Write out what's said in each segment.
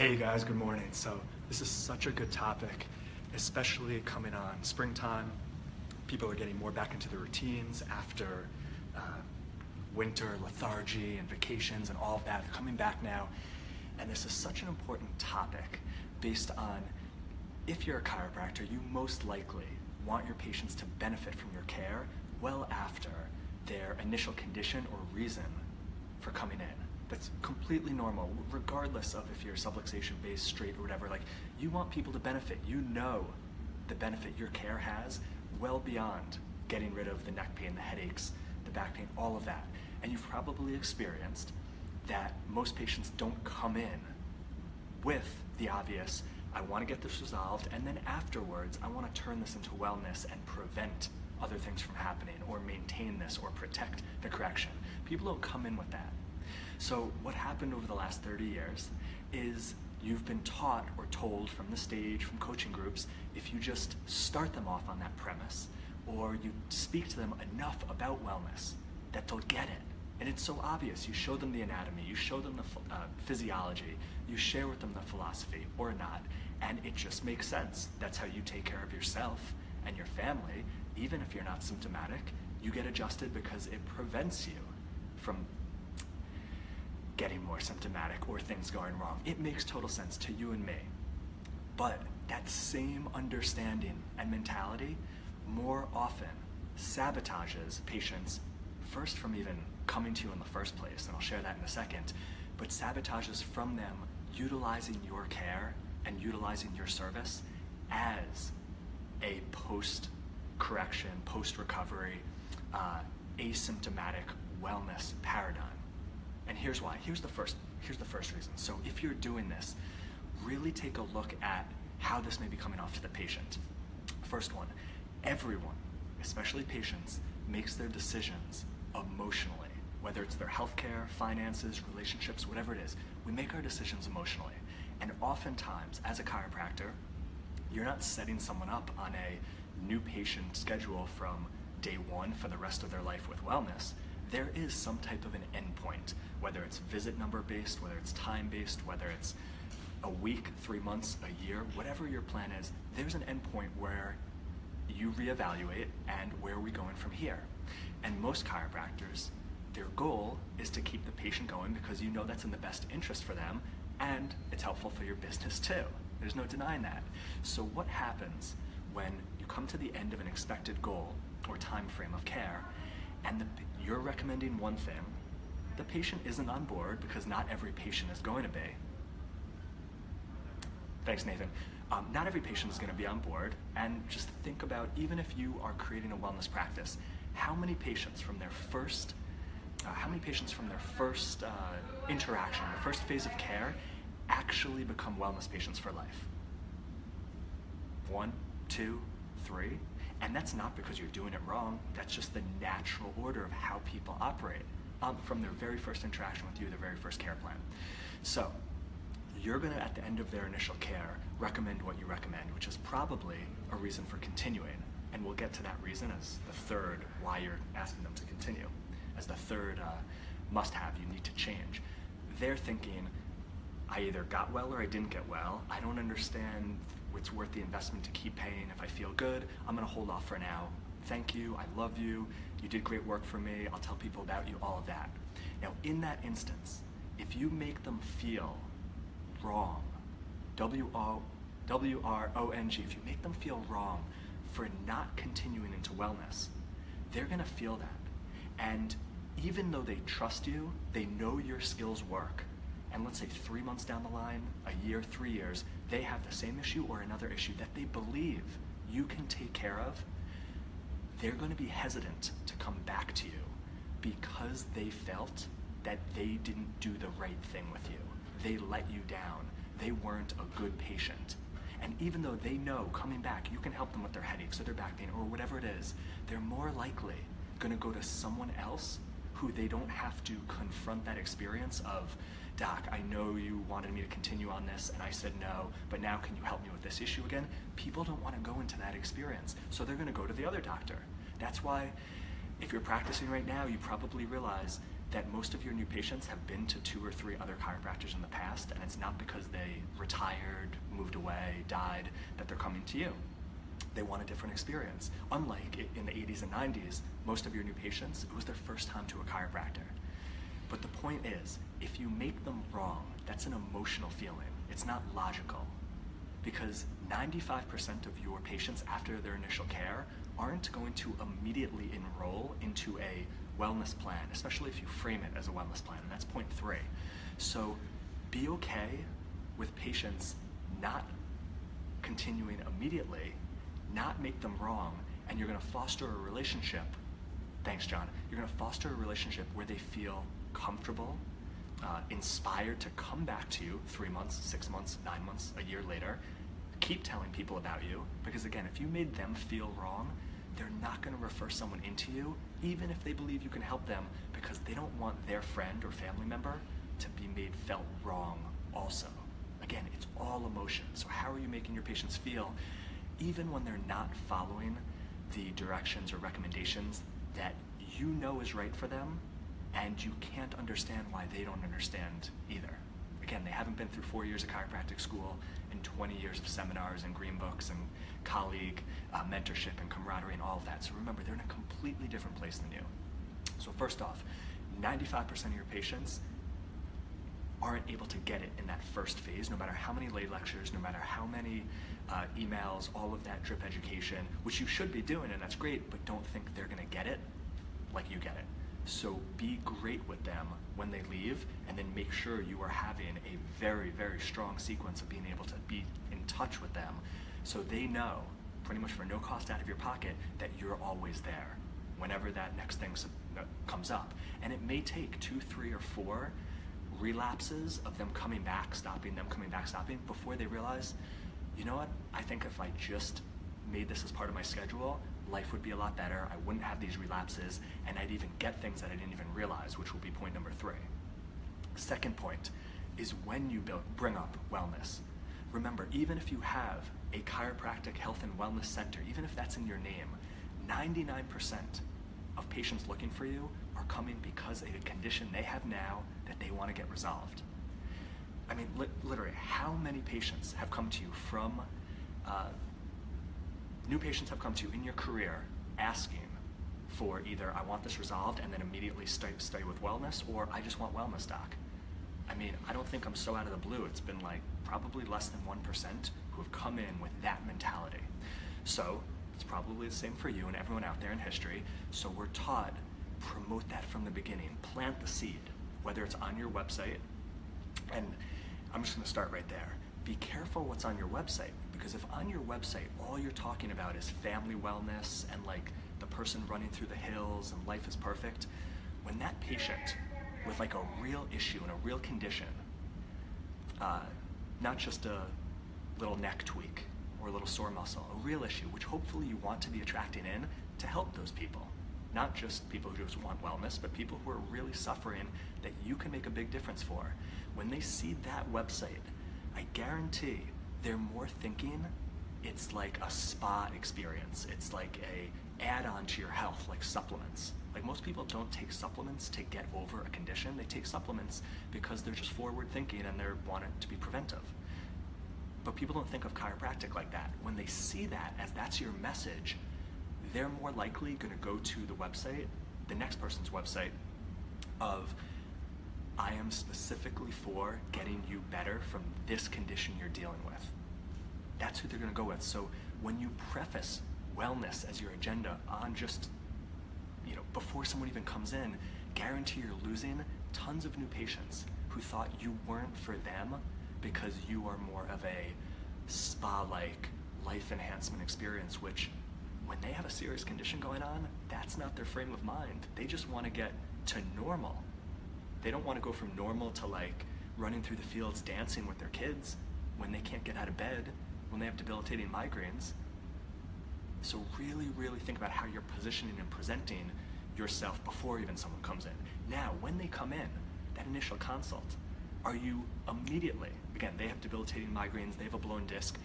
Hey guys, good morning. So this is such a good topic, especially coming on springtime. People are getting more back into their routines after winter lethargy and vacations and all of that. They're coming back now. And this is such an important topic based on, if you're a chiropractor, you most likely want your patients to benefit from your care well after their initial condition or reason for coming in. That's completely normal, regardless of if you're subluxation based, straight, or whatever. Like, you want people to benefit. You know the benefit your care has well beyond getting rid of the neck pain, the headaches, the back pain, all of that. And you've probably experienced that most patients don't come in with the obvious, I want to get this resolved, and then afterwards, I want to turn this into wellness and prevent other things from happening, or maintain this, or protect the correction. People don't come in with that. So what happened over the last 30 years is you've been taught or told from the stage, from coaching groups, if you just start them off on that premise, or you speak to them enough about wellness, that they'll get it. And it's so obvious. You show them the anatomy, you show them the physiology, you share with them the philosophy, or not, and it just makes sense. That's how you take care of yourself and your family. Even if you're not symptomatic, you get adjusted because it prevents you from getting more symptomatic or things going wrong. It makes total sense to you and me. But that same understanding and mentality more often sabotages patients, first from even coming to you in the first place, and I'll share that in a second, but sabotages from them utilizing your care and utilizing your service as a post-correction, post-recovery, asymptomatic wellness paradigm. And here's why. Here's the first reason. So if you're doing this, really take a look at how this may be coming off to the patient. First one, everyone, especially patients, makes their decisions emotionally. Whether it's their healthcare, finances, relationships, whatever it is, we make our decisions emotionally. And oftentimes, as a chiropractor, you're not setting someone up on a new patient schedule from day one for the rest of their life with wellness. There is some type of an endpoint, whether it's visit number based, whether it's time based, whether it's a week, 3 months, a year, whatever your plan is, there's an endpoint where you reevaluate and where are we going from here. And most chiropractors, their goal is to keep the patient going because you know that's in the best interest for them and it's helpful for your business too. There's no denying that. So what happens when you come to the end of an expected goal or time frame of care and you're recommending one thing, the patient isn't on board because not every patient is going to be. Thanks, Nathan. Not every patient is going to be on board, and just think about, even if you are creating a wellness practice, how many patients from their first interaction, the first phase of care, actually become wellness patients for life? 1, 2, 3. And that's not because you're doing it wrong. That's just the natural order of how people operate from their very first interaction with you, their very first care plan. So you're going to, at the end of their initial care, recommend what you recommend, which is probably a reason for continuing. And we'll get to that reason as the third why you're asking them to continue. As the third must-have, you need to change. They're thinking, I either got well or I didn't get well. I don't understand it's worth the investment to keep paying. If I feel good, I'm going to hold off for now. Thank you, I love you, you did great work for me, I'll tell people about you, all of that. Now, in that instance, if you make them feel wrong, W-R-O-N-G, if you make them feel wrong for not continuing into wellness, they're going to feel that. And even though they trust you, they know your skills work, and let's say 3 months down the line, a year, 3 years, they have the same issue or another issue that they believe you can take care of, they're going to be hesitant to come back to you because they felt that they didn't do the right thing with you. They let you down. They weren't a good patient. And even though they know coming back you can help them with their headaches or their back pain or whatever it is, they're more likely going to go to someone else who they don't have to confront that experience of, Doc, I know you wanted me to continue on this and I said no, but now can you help me with this issue again? People don't want to go into that experience, so they're going to go to the other doctor. That's why if you're practicing right now, you probably realize that most of your new patients have been to 2 or 3 other chiropractors in the past, and it's not because they retired, moved away, died, that they're coming to you. They want a different experience. Unlike in the 80s and 90s, most of your new patients, it was their first time to a chiropractor. But the point is, if you make them wrong, that's an emotional feeling. It's not logical. Because 95% of your patients after their initial care aren't going to immediately enroll into a wellness plan, especially if you frame it as a wellness plan, and that's point 3. So be okay with patients not continuing immediately, not make them wrong, and you're gonna foster a relationship, thanks John, you're gonna foster a relationship where they feel comfortable, inspired to come back to you 3 months, 6 months, 9 months, a year later. Keep telling people about you, because again, if you made them feel wrong, they're not going to refer someone into you, even if they believe you can help them, because they don't want their friend or family member to be made felt wrong also. Again, it's all emotion. So how are you making your patients feel, even when they're not following the directions or recommendations that you know is right for them, and you can't understand why they don't understand either. Again, they haven't been through 4 years of chiropractic school and 20 years of seminars and green books and colleague mentorship and camaraderie and all of that. So remember, they're in a completely different place than you. So first off, 95% of your patients aren't able to get it in that first phase, no matter how many lay lectures, no matter how many emails, all of that drip education, which you should be doing, and that's great, but don't think they're gonna get it like you get it. So be great with them when they leave, and then make sure you are having a very, very strong sequence of being able to be in touch with them, so they know, pretty much for no cost out of your pocket, that you're always there whenever that next thing comes up. And it may take 2, 3, or 4 relapses of them coming back, stopping, them coming back, stopping, before they realize, you know what, I think if I just made this as part of my schedule, life would be a lot better, I wouldn't have these relapses, and I'd even get things that I didn't even realize, which will be point number 3. Second point is when you bring up wellness. Remember, even if you have a chiropractic health and wellness center, even if that's in your name, 99% of patients looking for you are coming because of a condition they have now that they want to get resolved. I mean, literally, how many patients have come to you from new patients have come to you in your career asking for either I want this resolved and then immediately stay with wellness, or I just want wellness, doc. I mean, I don't think I'm so out of the blue. It's been like probably less than 1% who have come in with that mentality. So it's probably the same for you and everyone out there in history. So we're taught, promote that from the beginning, plant the seed, whether it's on your website, and I'm just gonna start right there. Be careful what's on your website, because if on your website all you're talking about is family wellness and like the person running through the hills and life is perfect, when that patient with like a real issue and a real condition, not just a little neck tweak or a little sore muscle, a real issue, which hopefully you want to be attracting in to help those people. Not just people who just want wellness, but people who are really suffering that you can make a big difference for. When they see that website, I guarantee they're more thinking it's like a spa experience. It's like a add-on to your health, like supplements. Like most people don't take supplements to get over a condition. They take supplements because they're just forward thinking and they want it to be preventive. But people don't think of chiropractic like that. When they see that as that's your message, they're more likely gonna go to the website, the next person's website, of I am specifically for getting you better from this condition you're dealing with. That's who they're gonna go with. So when you preface wellness as your agenda on just, before someone even comes in, guarantee you're losing tons of new patients who thought you weren't for them because you are more of a spa-like life enhancement experience, which when they have a serious condition going on, that's not their frame of mind. They just want to get to normal. They don't want to go from normal to like running through the fields dancing with their kids when they can't get out of bed, when they have debilitating migraines. So really, really think about how you're positioning and presenting yourself before even someone comes in. Now, when they come in, that initial consult, are you immediately, again, they have debilitating migraines, they have a blown disc,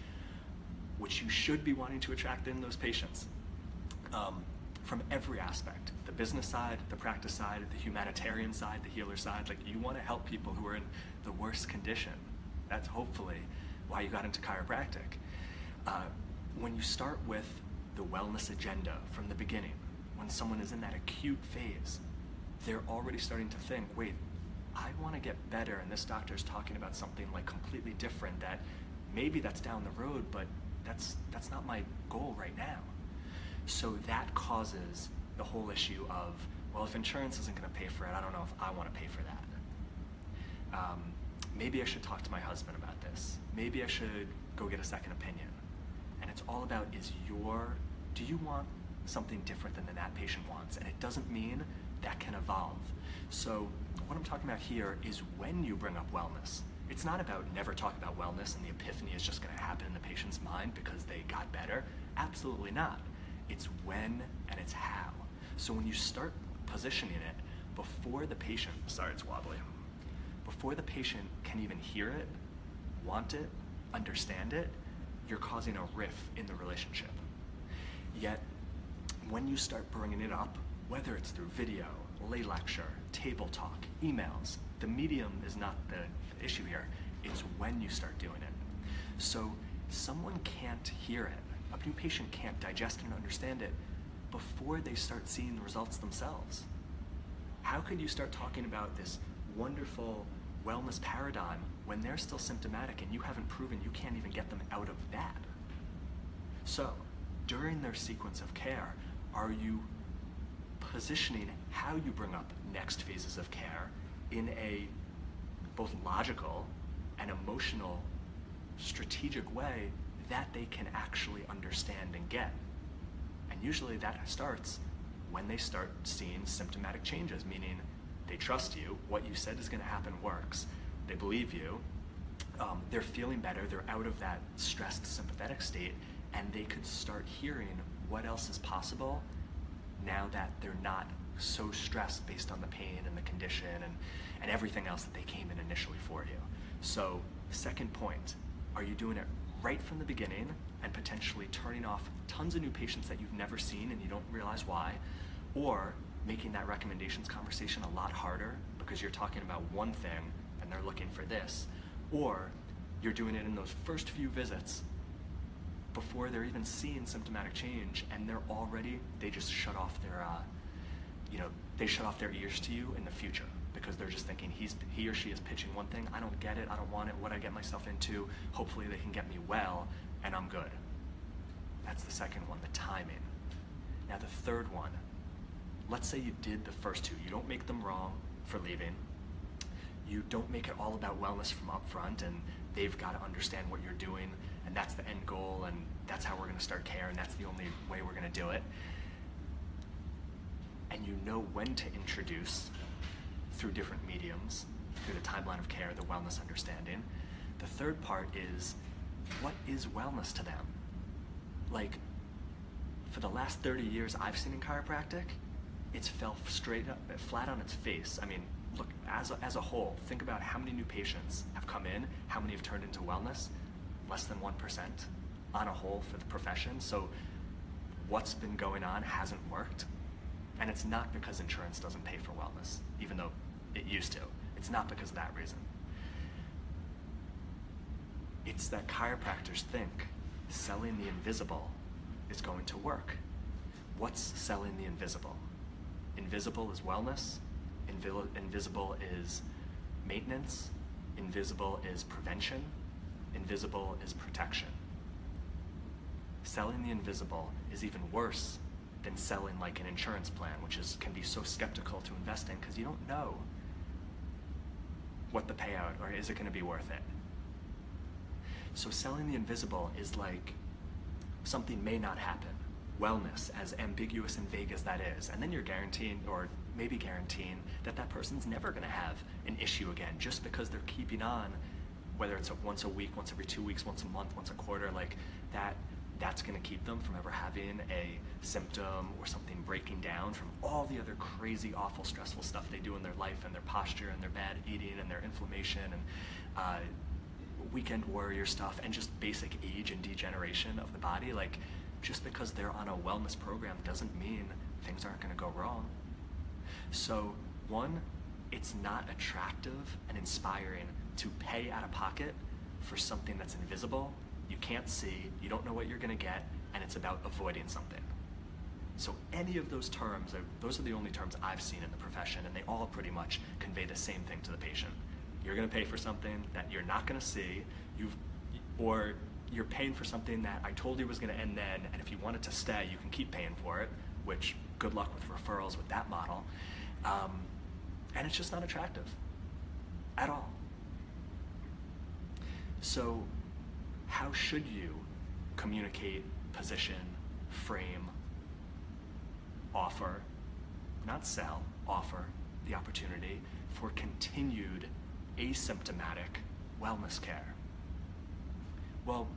which you should be wanting to attract in those patients from every aspect. the business side, the practice side, the humanitarian side, the healer side. Like, you want to help people who are in the worst condition. That's hopefully why you got into chiropractic. When you start with the wellness agenda from the beginning, when someone is in that acute phase, they're already starting to think, wait, I want to get better, and this doctor's talking about something like completely different that maybe that's down the road, but that's not my goal right now. So that causes the whole issue of, well, if insurance isn't going to pay for it, I don't know if I want to pay for that. Maybe I should talk to my husband about this. Maybe I should go get a second opinion. And it's all about, do you want something different than that patient wants? And it doesn't mean that can evolve. So what I'm talking about here is when you bring up wellness. It's not about never talk about wellness and the epiphany is just going to happen in the patient's mind because they got better. Absolutely not. It's when and it's how. So when you start positioning it before the patient, sorry, it's wobbly, before the patient can even hear it, want it, understand it, you're causing a rift in the relationship. Yet, when you start bringing it up, whether it's through video, lay lecture, table talk, emails, the medium is not the issue here. It's when you start doing it. So someone can't hear it. A new patient can't digest and understand it before they start seeing the results themselves. How could you start talking about this wonderful wellness paradigm when they're still symptomatic and you haven't proven you can't even get them out of that? So, during their sequence of care, are you positioning how you bring up next phases of care in a both logical and emotional, strategic way that they can actually understand and get? And usually that starts when they start seeing symptomatic changes, meaning they trust you, what you said is going to happen works, they believe you, they're feeling better, they're out of that stressed sympathetic state, and they could start hearing what else is possible now that they're not so stressed based on the pain and the condition and everything else that they came in initially for you. So, second point, are you doing it right from the beginning and potentially turning off tons of new patients that you've never seen and you don't realize why, or making that recommendations conversation a lot harder because you're talking about one thing and they're looking for this, or you're doing it in those first few visits before they're even seeing symptomatic change and they just shut off their, they shut off their ears to you in the future because they're just thinking he or she is pitching one thing, I don't get it, I don't want it, what I get myself into, hopefully they can get me well and I'm good. That's the second one, the timing. Now the third one, let's say you did the first two. You don't make them wrong for leaving. You don't make it all about wellness from up front and they've got to understand what you're doing and that's the end goal and that's how we're going to start care and that's the only way we're going to do it. And you know when to introduce through different mediums, through the timeline of care, the wellness understanding. The third part is, what is wellness to them? Like, for the last 30 years I've seen in chiropractic, it's fell straight up, flat on its face. I mean, look, as a whole, think about how many new patients have come in, how many have turned into wellness? Less than 1% on a whole for the profession. So what's been going on hasn't worked. And it's not because insurance doesn't pay for wellness, even though it used to. It's not because of that reason. It's that chiropractors think selling the invisible is going to work. What's selling the invisible? Invisible is wellness. Invisible is maintenance. Invisible is prevention. Invisible is protection. Selling the invisible is even worse than selling like an insurance plan, which can be so skeptical to invest in because you don't know what the payout, or is it going to be worth it? So selling the invisible is like something may not happen. Wellness, as ambiguous and vague as that is, and then you're guaranteeing, or maybe guaranteeing, that person's never going to have an issue again just because they're keeping on, whether it's once a week, once every 2 weeks, once a month, once a quarter, like that's going to keep them from ever having a symptom or something breaking down from all the other crazy, awful, stressful stuff they do in their life and their posture and their bad eating and their inflammation and weekend warrior stuff and just basic age and degeneration of the body. Like, just because they're on a wellness program doesn't mean things aren't going to go wrong. So one, it's not attractive and inspiring to pay out of pocket for something that's invisible, you can't see, you don't know what you're going to get, and it's about avoiding something. So any of those terms, those are the only terms I've seen in the profession, and they all pretty much convey the same thing to the patient. You're going to pay for something that you're not going to see, or you're paying for something that I told you was going to end then, and if you want it to stay, you can keep paying for it, which good luck with referrals with that model. And it's just not attractive at all. So how should you communicate, position, frame, offer, not sell, offer the opportunity for continued asymptomatic wellness care? Well,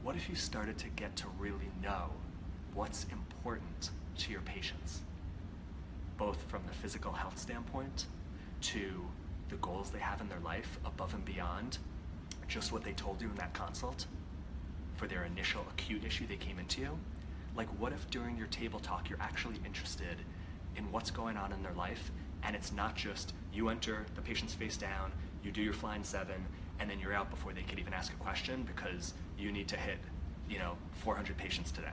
what if you started to get to really know what's important to your patients, both from the physical health standpoint to the goals they have in their life above and beyond just what they told you in that consult for their initial acute issue they came into you? Like, what if during your table talk you're actually interested in what's going on in their life, and it's not just you enter the patient's face down, you do your flying 7, and then you're out before they could even ask a question because you need to hit 400 patients today.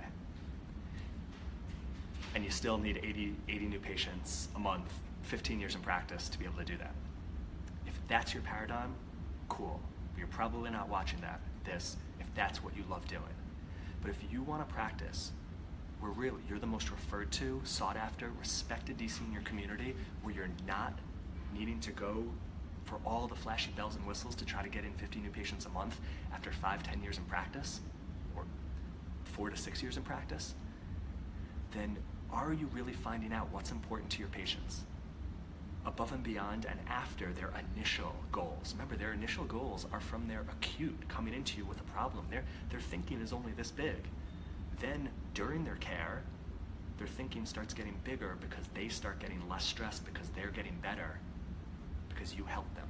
And you still need 80 new patients a month, 15 years in practice to be able to do that. If that's your paradigm, cool. You're probably not watching this if that's what you love doing. But if you want to practice where really you're the most referred to, sought after, respected DC in your community, where you're not needing to go for all the flashy bells and whistles to try to get in 50 new patients a month after 5-10 years in practice, or 4 to 6 years in practice, then are you really finding out what's important to your patients above and beyond and after their initial goals? Remember, their initial goals are from their acute coming into you with a problem. Their thinking is only this big. Then during their care, their thinking starts getting bigger because they start getting less stressed because they're getting better because you help them.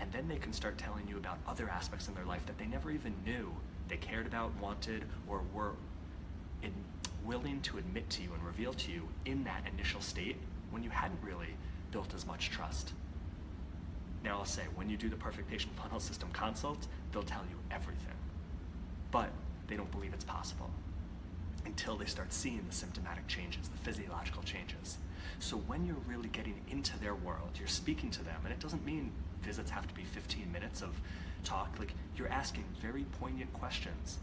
And then they can start telling you about other aspects in their life that they never even knew they cared about, wanted, or were willing to admit to you and reveal to you in that initial state when you hadn't really built as much trust. Now I'll say, when you do the Perfect Patient Funnel System consult, they'll tell you everything. But they don't believe it's possible until they start seeing the symptomatic changes, the physiological changes. So when you're really getting into their world, you're speaking to them, and it doesn't mean visits have to be 15 minutes of talk. Like, you're asking very poignant questions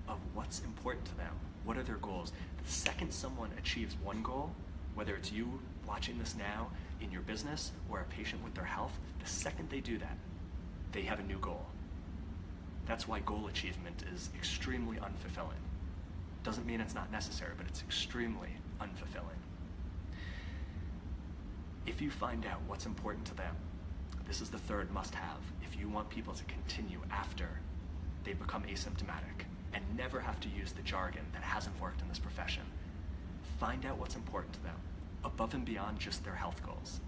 of what's important to them. What are their goals? The second someone achieves one goal, whether it's you watching this now in your business or a patient with their health, the second they do that, they have a new goal. That's why goal achievement is extremely unfulfilling. Doesn't mean it's not necessary, but it's extremely unfulfilling. If you find out what's important to them, this is the third must-have. If you want people to continue after they've become asymptomatic and never have to use the jargon that hasn't worked in this profession, find out what's important to them above and beyond just their health goals.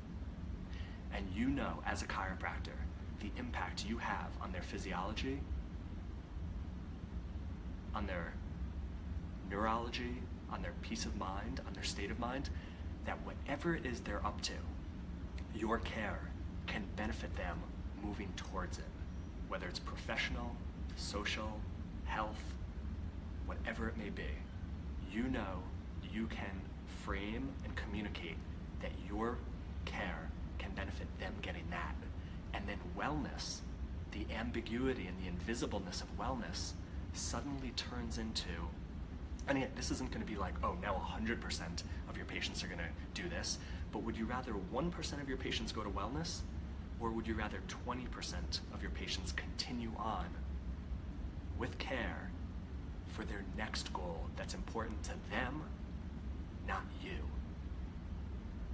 And you know, as a chiropractor, the impact you have on their physiology, on their neurology, on their peace of mind, on their state of mind, that whatever it is they're up to, your care can benefit them moving towards it, whether it's professional, social, health, whatever it may be. You know you can frame and communicate that your care can benefit them getting that. And then wellness, the ambiguity and the invisibleness of wellness suddenly turns into, and again, this isn't going to be like, oh, now 100% of your patients are going to do this, but would you rather 1% of your patients go to wellness, or would you rather 20% of your patients continue on with care for their next goal that's important to them, not you?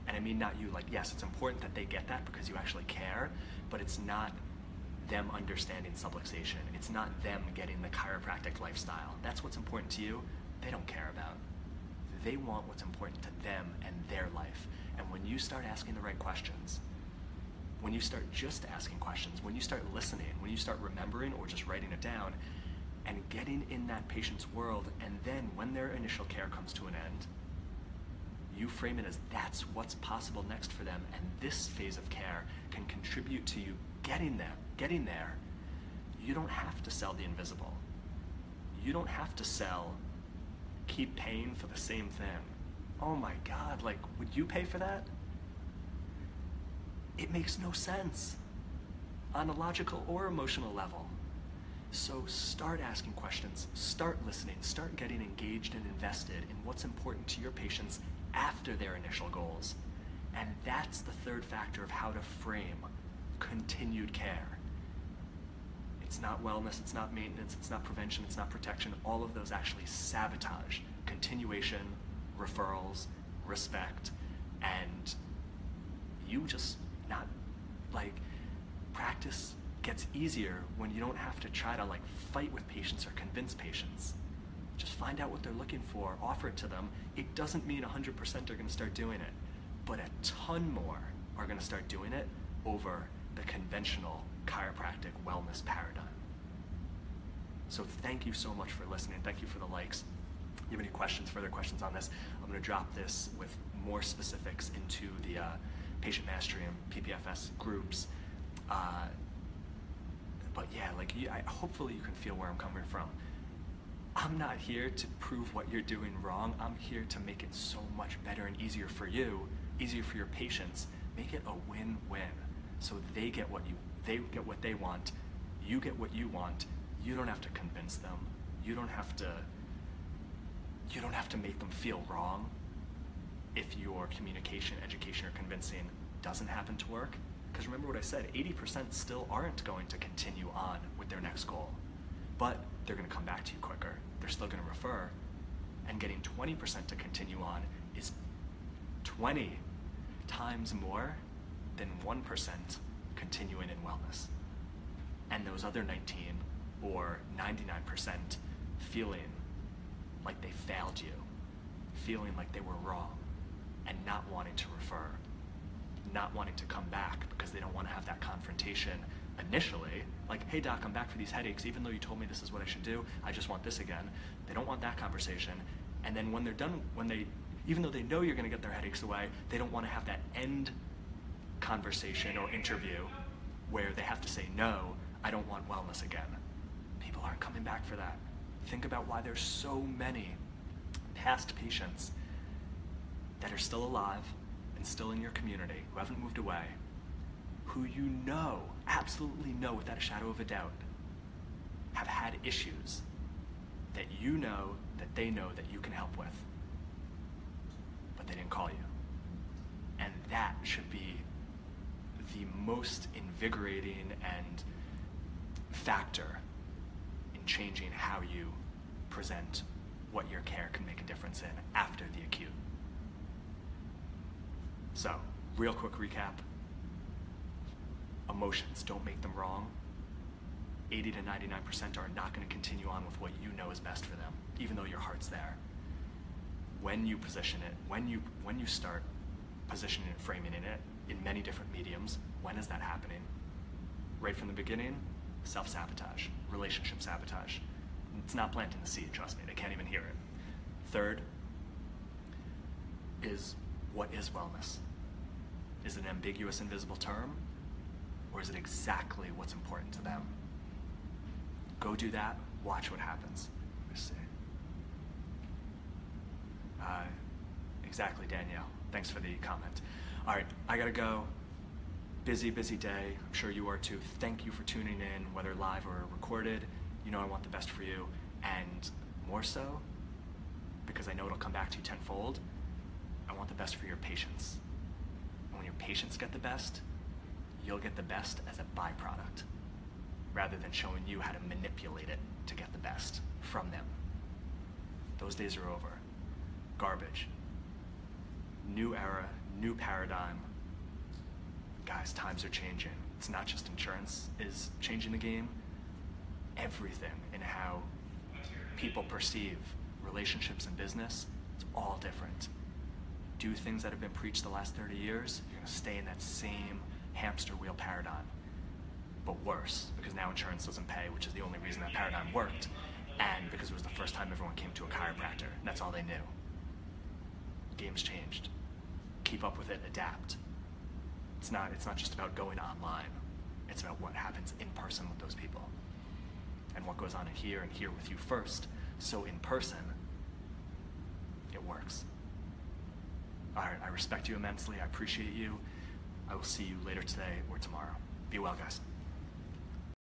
And I mean not you, like, yes, it's important that they get that because you actually care, but it's not them understanding subluxation. It's not them getting the chiropractic lifestyle. That's what's important to you. They don't care about. They want what's important to them and their life. And when you start asking the right questions, when you start just asking questions, when you start listening, when you start remembering or just writing it down, and getting in that patient's world, and then when their initial care comes to an end, you frame it as that's what's possible next for them, and this phase of care can contribute to you getting there. You don't have to sell the invisible. You don't have to sell, keep paying for the same thing. Oh my God, like, would you pay for that? It makes no sense on a logical or emotional level. So start asking questions, start listening, start getting engaged and invested in what's important to your patients after their initial goals. And that's the third factor of how to frame continued care. It's not wellness, it's not maintenance, it's not prevention, it's not protection. All of those actually sabotage continuation, referrals, respect, and you just not, like, practice gets easier when you don't have to try to like fight with patients or convince patients. Just find out what they're looking for, offer it to them. It doesn't mean 100% are going to start doing it, but a ton more are going to start doing it over the conventional chiropractic wellness paradigm. So thank you so much for listening. Thank you for the likes. If you have any questions, further questions on this, I'm going to drop this with more specifics into the patient mastery and PPFS groups. But yeah, like, hopefully you can feel where I'm coming from. I'm not here to prove what you're doing wrong. I'm here to make it so much better and easier for you, easier for your patients. Make it a win-win. So they get what they want, you get what you want. You don't have to convince them. You don't have to make them feel wrong if your communication, education, or convincing doesn't happen to work. Because remember what I said, 80% still aren't going to continue on with their next goal, but they're going to come back to you quicker. They're still going to refer, and getting 20% to continue on is 20 times more than 1% continuing in wellness. And those other 19 or 99% feeling like they failed you, feeling like they were wrong, and not wanting to refer, not wanting to come back because they don't want to have that confrontation initially, like, hey doc, I'm back for these headaches, even though you told me this is what I should do, I just want this again. They don't want that conversation. And then when they're done, even though they know you're going to get their headaches away, they don't want to have that end conversation or interview where they have to say, no, I don't want wellness again. People aren't coming back for that. Think about why there's so many past patients that are still alive and still in your community, who haven't moved away, who you know, absolutely know without a shadow of a doubt, have had issues that you know that they know that you can help with, but they didn't call you. And that should be the most invigorating and factor in changing how you present what your care can make a difference in after the acute. So, real quick recap. Emotions, don't make them wrong. 80 to 99% are not going to continue on with what you know is best for them, even though your heart's there. When you position it, when you start positioning and framing in it in many different mediums, when is that happening? Right from the beginning, self-sabotage, relationship sabotage. It's not planting the seed, trust me, they can't even hear it. Third is, what is wellness? Is it an ambiguous, invisible term? Or is it exactly what's important to them? Go do that, watch what happens. Let me see. Exactly, Danielle. Thanks for the comment. All right, I gotta go. Busy, busy day. I'm sure you are too. Thank you for tuning in, whether live or recorded. You know I want the best for you, and more so, because I know it'll come back to you tenfold, I want the best for your patients. And when your patients get the best, you'll get the best as a byproduct, rather than showing you how to manipulate it to get the best from them. Those days are over. Garbage. New era, new paradigm. Guys, times are changing. It's not just insurance is changing the game. Everything in how people perceive relationships and business, it's all different. Do things that have been preached the last 30 years, you're gonna stay in that same hamster wheel paradigm, but worse, because now insurance doesn't pay, which is the only reason that paradigm worked. And because it was the first time everyone came to a chiropractor, and that's all they knew. Game's changed. Keep up with it, adapt. It's not just about going online. It's about what happens in person with those people. And what goes on in here and here with you first, so in person, it works. All right, I respect you immensely. I appreciate you. I will see you later today or tomorrow. Be well, guys.